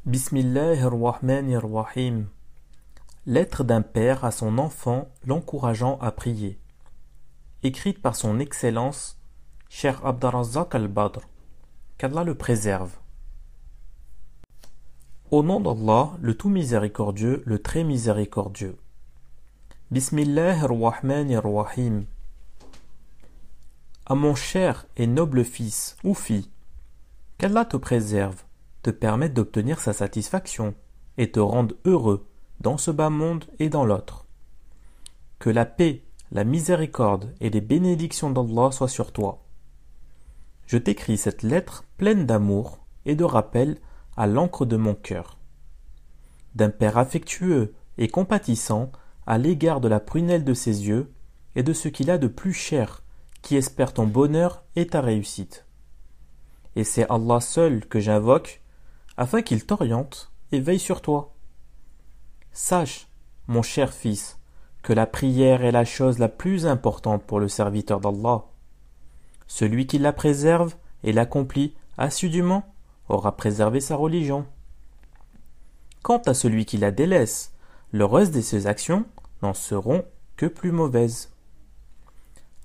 Bismillahir-Rahmanir-Rahim. Lettre d'un père à son enfant l'encourageant à prier. Écrite par son Excellence, Cheikh Abdurrazzaq al-Badr. Qu'Allah le préserve. Au nom d'Allah, le tout miséricordieux, le très miséricordieux. Bismillahir-Rahmanir-Rahim. À mon cher et noble fils ou fille, qu'Allah te préserve, te permette d'obtenir sa satisfaction et te rende heureux dans ce bas monde et dans l'autre. Que la paix, la miséricorde et les bénédictions d'Allah soient sur toi. Je t'écris cette lettre pleine d'amour et de rappel à l'encre de mon cœur. D'un père affectueux et compatissant à l'égard de la prunelle de ses yeux et de ce qu'il a de plus cher, qui espère ton bonheur et ta réussite. Et c'est Allah seul que j'invoque, afin qu'il t'oriente et veille sur toi. Sache, mon cher fils, que la prière est la chose la plus importante pour le serviteur d'Allah. Celui qui la préserve et l'accomplit assidûment aura préservé sa religion. Quant à celui qui la délaisse, le reste de ses actions n'en seront que plus mauvaises.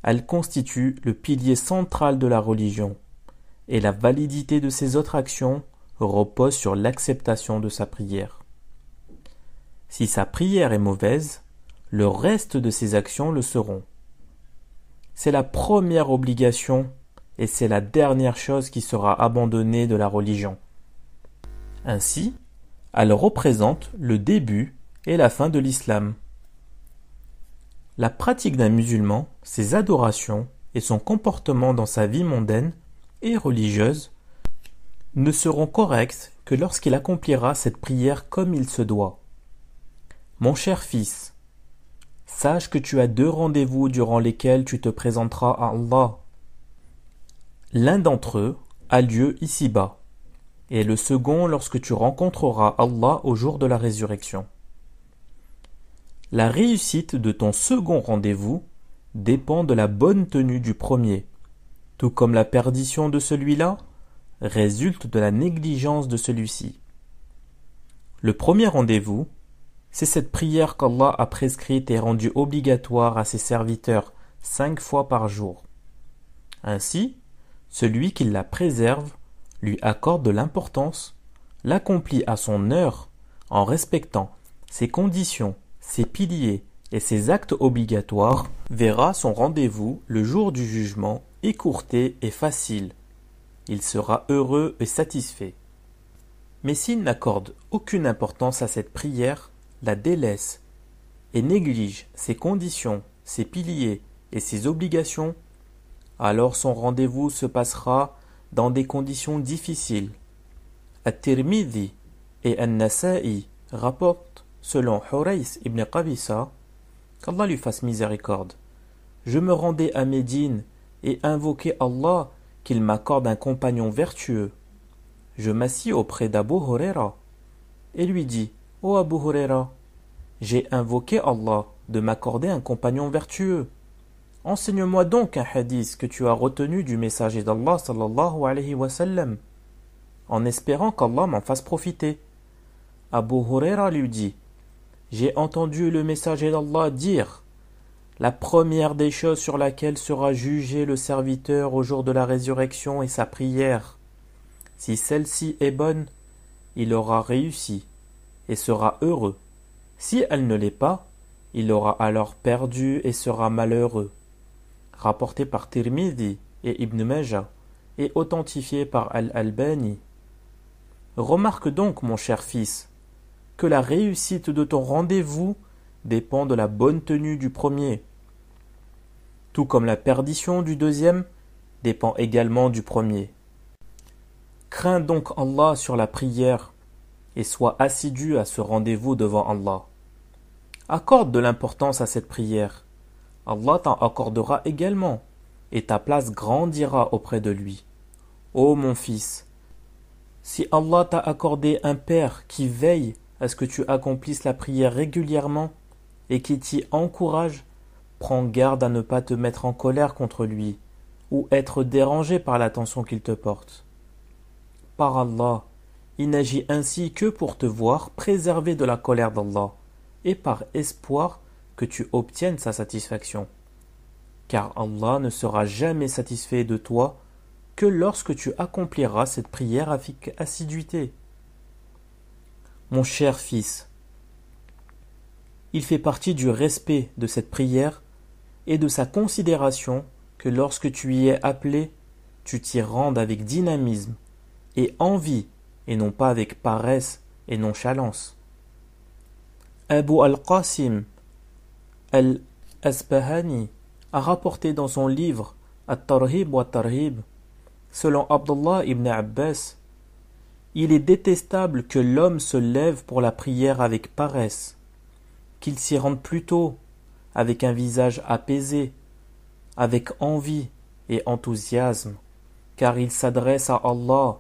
Elle constitue le pilier central de la religion, et la validité de ses autres actions repose sur l'acceptation de sa prière. Si sa prière est mauvaise, le reste de ses actions le seront. C'est la première obligation et c'est la dernière chose qui sera abandonnée de la religion. Ainsi, elle représente le début et la fin de l'islam. La pratique d'un musulman, ses adorations et son comportement dans sa vie mondaine et religieuse ne seront corrects que lorsqu'il accomplira cette prière comme il se doit. Mon cher fils, sache que tu as 2 rendez-vous durant lesquels tu te présenteras à Allah. L'un d'entre eux a lieu ici-bas, et le second lorsque tu rencontreras Allah au jour de la résurrection. La réussite de ton second rendez-vous dépend de la bonne tenue du premier, tout comme la perdition de celui-là résulte de la négligence de celui-ci. Le premier rendez-vous, c'est cette prière qu'Allah a prescrite et rendue obligatoire à ses serviteurs 5 fois par jour. Ainsi, celui qui la préserve lui accorde de l'importance, l'accomplit à son heure en respectant ses conditions, ses piliers et ses actes obligatoires, verra son rendez-vous le jour du jugement écourté et facile. Il sera heureux et satisfait. Mais s'il n'accorde aucune importance à cette prière, la délaisse et néglige ses conditions, ses piliers et ses obligations, alors son rendez-vous se passera dans des conditions difficiles. At-Tirmidhi et An-Nasa'i rapportent, selon Hurays ibn Qabisa, qu'Allah lui fasse miséricorde. Je me rendais à Médine et invoquai Allah qu'il m'accorde un compagnon vertueux. Je m'assis auprès d'Abu Huraira et lui dis: Ô Abu Huraira, j'ai invoqué Allah de m'accorder un compagnon vertueux. Enseigne-moi donc un hadith que tu as retenu du messager d'Allah sallallahu alayhi wa sallam, en espérant qu'Allah m'en fasse profiter. Abu Huraira lui dit: j'ai entendu le messager d'Allah dire: la première des choses sur laquelle sera jugé le serviteur au jour de la résurrection est sa prière. Si celle-ci est bonne, il aura réussi et sera heureux. Si elle ne l'est pas, il aura alors perdu et sera malheureux. Rapporté par Tirmidhi et Ibn Majah et authentifié par Al-Albani. Remarque donc, mon cher fils, que la réussite de ton rendez-vous dépend de la bonne tenue du premier, tout comme la perdition du deuxième dépend également du premier. Crains donc Allah sur la prière et sois assidu à ce rendez-vous devant Allah. Accorde de l'importance à cette prière. Allah t'en accordera également et ta place grandira auprès de lui. Ô mon fils, si Allah t'a accordé un père qui veille à ce que tu accomplisses la prière régulièrement et qui t'y encourage, prends garde à ne pas te mettre en colère contre lui ou être dérangé par l'attention qu'il te porte. Par Allah, il n'agit ainsi que pour te voir préservé de la colère d'Allah et par espoir que tu obtiennes sa satisfaction. Car Allah ne sera jamais satisfait de toi que lorsque tu accompliras cette prière avec assiduité. Mon cher fils, il fait partie du respect de cette prière et de sa considération que lorsque tu y es appelé, tu t'y rendes avec dynamisme et envie et non pas avec paresse et nonchalance. Abu al-Qasim al-Asbahani a rapporté dans son livre At-Tarhib wa Tarhib, selon Abdullah ibn Abbas, il est détestable que l'homme se lève pour la prière avec paresse, qu'il s'y rende plutôt avec un visage apaisé, avec envie et enthousiasme, car il s'adresse à Allah,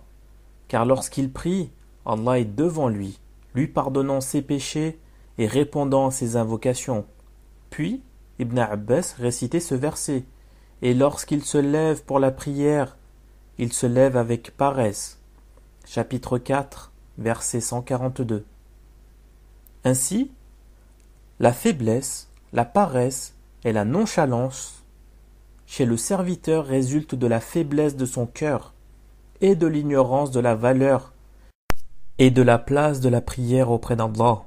car lorsqu'il prie, Allah est devant lui, lui pardonnant ses péchés et répondant à ses invocations. Puis, Ibn Abbas récitait ce verset, et lorsqu'il se lève pour la prière, il se lève avec paresse. Chapitre 4, verset 142. Ainsi, la faiblesse, la paresse et la nonchalance chez le serviteur résultent de la faiblesse de son cœur et de l'ignorance de la valeur et de la place de la prière auprès d'Allah.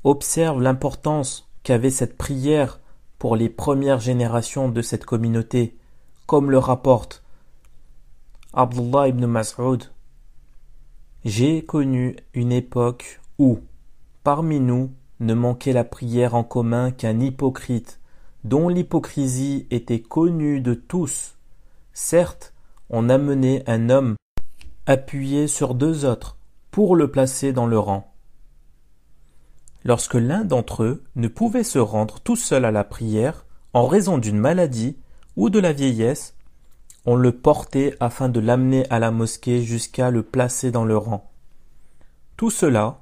Observe l'importance qu'avait cette prière pour les premières générations de cette communauté, comme le rapporte Abdullah ibn Mas'ud. J'ai connu une époque où, parmi nous, ne manquait la prière en commun qu'un hypocrite, dont l'hypocrisie était connue de tous. Certes, on amenait un homme appuyé sur deux autres pour le placer dans le rang. Lorsque l'un d'entre eux ne pouvait se rendre tout seul à la prière en raison d'une maladie ou de la vieillesse, on le portait afin de l'amener à la mosquée jusqu'à le placer dans le rang. Tout cela,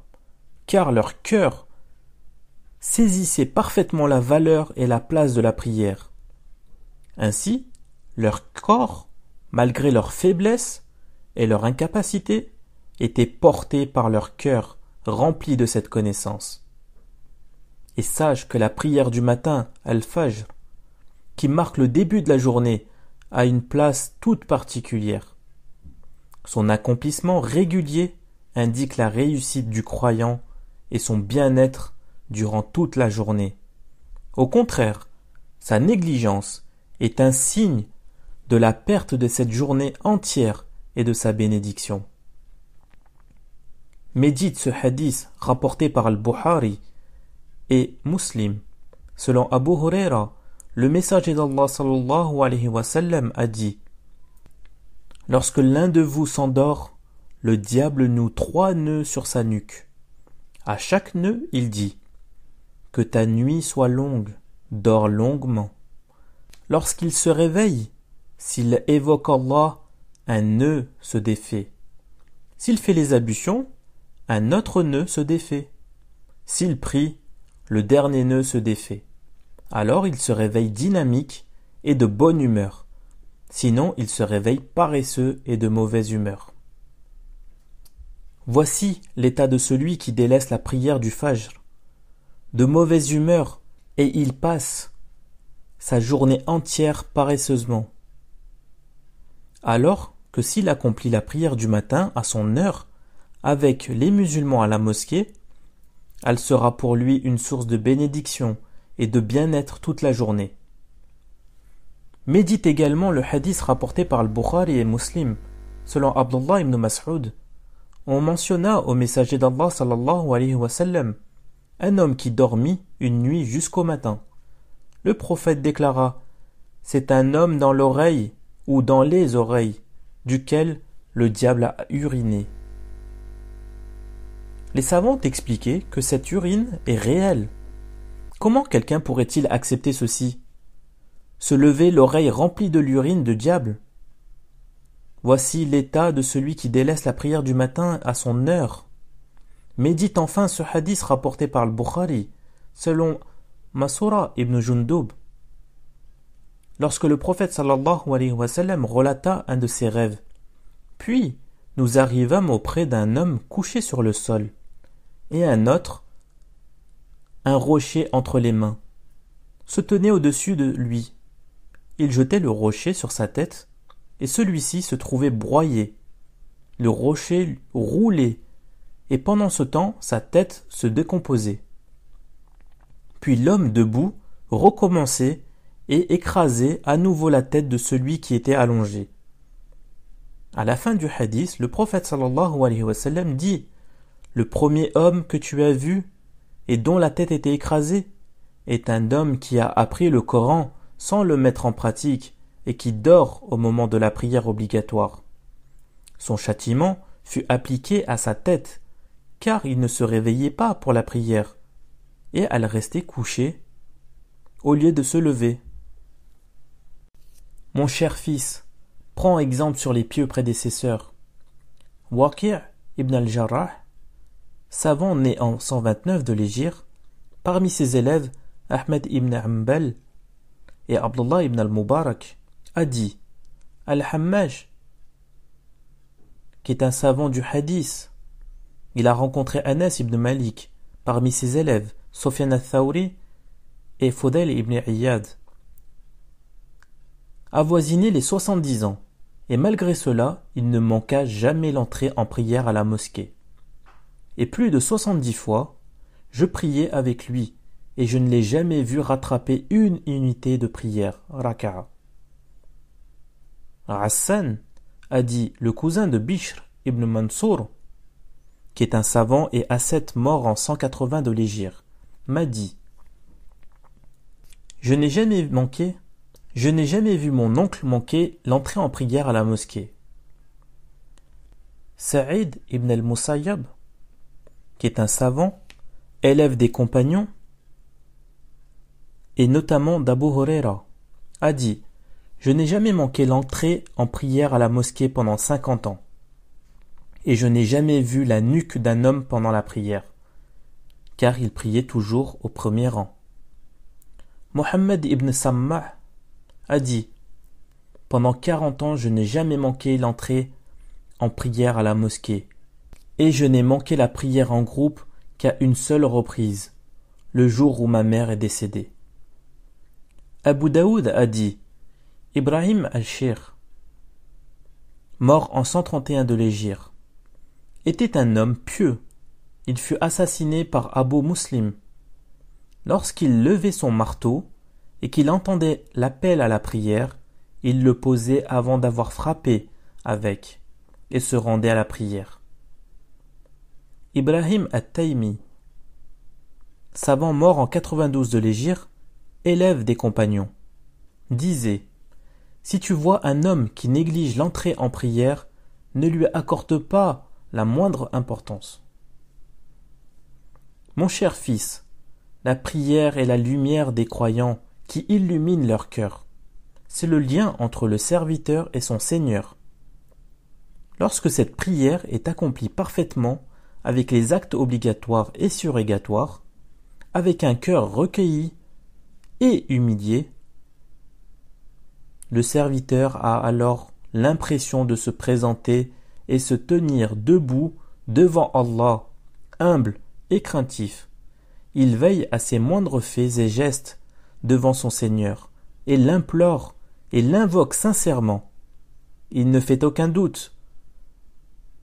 car leur cœur saisissait parfaitement la valeur et la place de la prière. Ainsi, leur corps, malgré leur faiblesse et leur incapacité, était porté par leur cœur rempli de cette connaissance. Et sache que la prière du matin, al-Fajr, qui marque le début de la journée, a une place toute particulière. Son accomplissement régulier indique la réussite du croyant et son bien-être durant toute la journée. Au contraire, sa négligence est un signe de la perte de cette journée entière et de sa bénédiction. Médite ce hadith rapporté par Al-Bukhari et Muslim. Selon Abu Huraira, le messager d'Allah sallallahu alayhi wa sallam a dit: lorsque l'un de vous s'endort, le diable noue 3 nœuds sur sa nuque. À chaque nœud, il dit: que ta nuit soit longue, dors longuement. Lorsqu'il se réveille, s'il évoque Allah, un nœud se défait. S'il fait les ablutions, un autre nœud se défait. S'il prie, le dernier nœud se défait. Alors il se réveille dynamique et de bonne humeur. Sinon, il se réveille paresseux et de mauvaise humeur. Voici l'état de celui qui délaisse la prière du Fajr. De mauvaise humeur, et il passe sa journée entière paresseusement. Alors que s'il accomplit la prière du matin à son heure, avec les musulmans à la mosquée, elle sera pour lui une source de bénédiction et de bien-être toute la journée. Médite également le hadith rapporté par Al-Bukhari et Muslim, selon Abdullah ibn Mas'ud. On mentionna au messager d'Allah sallallahu alayhi wa sallam un homme qui dormit une nuit jusqu'au matin. Le prophète déclara: c'est un homme dans l'oreille ou dans les oreilles, duquel le diable a uriné. Les savants expliquaient que cette urine est réelle. Comment quelqu'un pourrait-il accepter ceci? Se lever l'oreille remplie de l'urine de diable? Voici l'état de celui qui délaisse la prière du matin à son heure. Médite enfin ce hadith rapporté par le Bukhari, selon Masura ibn Jundub. Lorsque le prophète sallallahu alayhi wa sallam relata un de ses rêves, puis nous arrivâmes auprès d'un homme couché sur le sol, et un autre, un rocher entre les mains, se tenait au-dessus de lui. Il jetait le rocher sur sa tête, et celui-ci se trouvait broyé. Le rocher roulait, et pendant ce temps, sa tête se décomposait. Puis l'homme debout recommençait et écrasait à nouveau la tête de celui qui était allongé. À la fin du hadith, le prophète sallallahu alayhi wa sallam dit: le premier homme que tu as vu et dont la tête était écrasée est un homme qui a appris le Coran sans le mettre en pratique et qui dort au moment de la prière obligatoire. Son châtiment fut appliqué à sa tête, car il ne se réveillait pas pour la prière, et elle restait couchée au lieu de se lever. Mon cher fils, prends exemple sur les pieux prédécesseurs. Waqi' ibn al-Jarrah, savant né en 129 de l'Hégire, parmi ses élèves Ahmed ibn Hanbal et Abdullah ibn al-Mubarak, a dit: Al-Hammaj, qui est un savant du hadith, il a rencontré Anas ibn Malik parmi ses élèves, Sufyan al-Thawri et Fudayl ibn Iyad, avoisinait les 70 ans, et malgré cela, il ne manqua jamais l'entrée en prière à la mosquée. Et plus de 70 fois, je priais avec lui, et je ne l'ai jamais vu rattraper une unité de prière, raka'a. Hassan a dit: le cousin de Bishr ibn Mansour, qui est un savant et ascète mort en 180 de l'Hégire, m'a dit: je n'ai jamais vu mon oncle manquer l'entrée en prière à la mosquée. Saïd ibn al-Musayyab, qui est un savant, élève des compagnons, et notamment d'Abu Huraira, a dit: je n'ai jamais manqué l'entrée en prière à la mosquée pendant 50 ans, et je n'ai jamais vu la nuque d'un homme pendant la prière, car il priait toujours au premier rang. Mohammed ibn Sammah a dit: pendant 40 ans, je n'ai jamais manqué l'entrée en prière à la mosquée, et je n'ai manqué la prière en groupe qu'à une seule reprise, le jour où ma mère est décédée. Abu Daoud a dit: Ibrahim al-Shir, mort en 131 de l'Hégire, était un homme pieux. Il fut assassiné par Abu Muslim. Lorsqu'il levait son marteau et qu'il entendait l'appel à la prière, il le posait avant d'avoir frappé avec et se rendait à la prière. Ibrahim at-Taymi, savant mort en 92 de l'Hégire, élève des compagnons, disait: si tu vois un homme qui néglige l'entrée en prière, ne lui accorde pas la moindre importance. Mon cher fils, la prière est la lumière des croyants qui illumine leur cœur. C'est le lien entre le serviteur et son Seigneur. Lorsque cette prière est accomplie parfaitement, avec les actes obligatoires et surrogatoires, avec un cœur recueilli et humilié, le serviteur a alors l'impression de se présenter et se tenir debout devant Allah, humble et craintif. Il veille à ses moindres faits et gestes devant son Seigneur, et l'implore et l'invoque sincèrement. Il ne fait aucun doute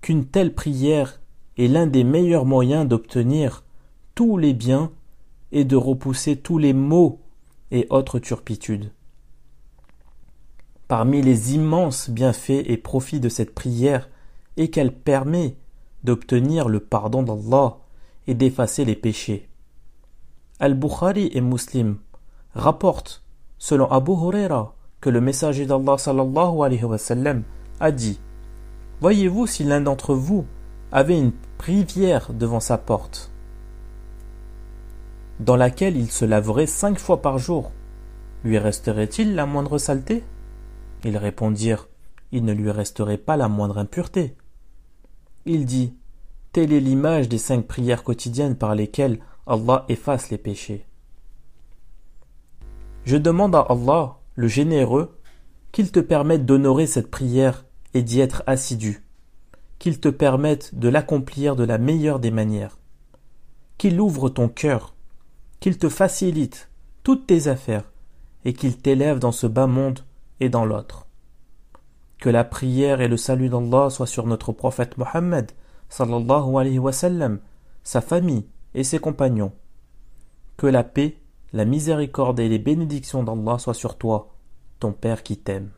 qu'une telle prière est l'un des meilleurs moyens d'obtenir tous les biens et de repousser tous les maux et autres turpitudes. Parmi les immenses bienfaits et profits de cette prière est qu'elle permet d'obtenir le pardon d'Allah et d'effacer les péchés. Al-Bukhari et Muslim rapportent, selon Abu Huraira, que le messager d'Allah sallallahu alayhi wa sallam a dit: voyez-vous si l'un d'entre vous avait une rivière devant sa porte, dans laquelle il se laverait 5 fois par jour, lui resterait-il la moindre saleté? Ils répondirent: il ne lui resterait pas la moindre impureté. Il dit: telle est l'image des 5 prières quotidiennes par lesquelles Allah efface les péchés. Je demande à Allah, le généreux, qu'il te permette d'honorer cette prière et d'y être assidu, qu'il te permette de l'accomplir de la meilleure des manières, qu'il ouvre ton cœur, qu'il te facilite toutes tes affaires et qu'il t'élève dans ce bas monde et dans l'autre. Que la prière et le salut d'Allah soient sur notre prophète Mohammed, sallallahu alayhi wa sallam, sa famille et ses compagnons. Que la paix, la miséricorde et les bénédictions d'Allah soient sur toi, ton Père qui t'aime.